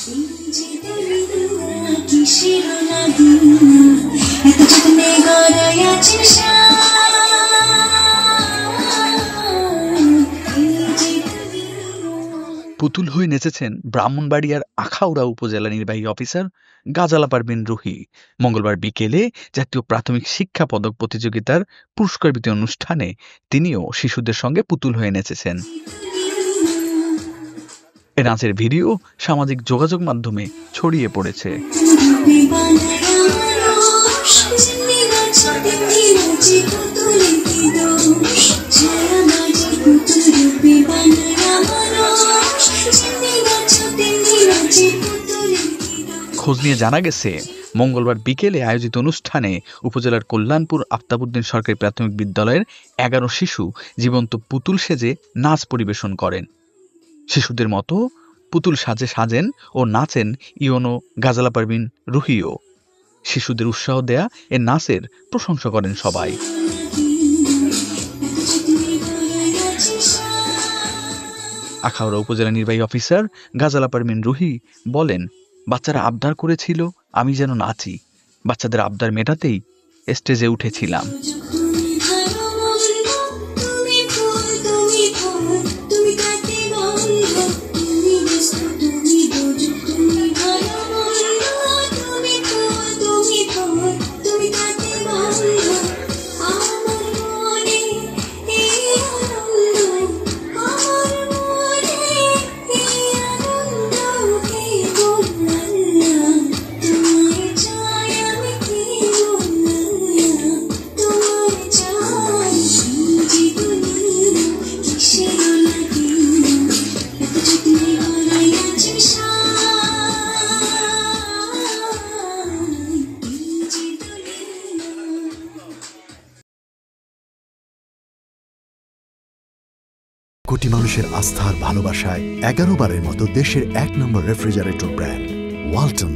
পুতুল হয়ে নেচেছেন ব্রাহ্মণবাড়িয়ার আখাউড়া উপজেলা নির্বাহী অফিসার গাজালা পারভিন রুহি। মঙ্গলবার বিকেলে জাতীয় প্রাথমিক শিক্ষা পদক প্রতিযোগিতার পুরস্কার বিতরণ অনুষ্ঠানে তিনিও শিশুদের সঙ্গে পুতুল হয়ে নেচেছেন। এ নাচের ভিডিও সামাজিক যোগাযোগ মাধ্যমে ছড়িয়ে পড়েছে। খোঁজ নিয়ে জানা গেছে, মঙ্গলবার বিকেলে আয়োজিত অনুষ্ঠানে উপজেলার কল্যাণপুর আফতাবউদ্দিন সরকারি প্রাথমিক বিদ্যালয়ের 11 শিশু জীবন্ত পুতুল সেজে নাচ পরিবেশন করেন। শিশুদের মতো পুতুল সাজেন ও নাচেন ইওনো গাজালা পারভিন রুহিও। শিশুদের উৎসাহ দেয়া এ নাচের প্রশংসা করেন সবাই। আখাউড়া উপজেলা নির্বাহী অফিসার গাজালা পারভিন রুহি বলেন, বাচ্চারা আবদার করেছিল আমি যেন নাচি। বাচ্চাদের আবদার মেটাতেই স্টেজে উঠেছিলাম। কোটি মানুষের আস্থার ভালোবাসায় 11 বারের মতো দেশের 1 নম্বর রেফ্রিজারেটর ব্র্যান্ড ওয়ালটন।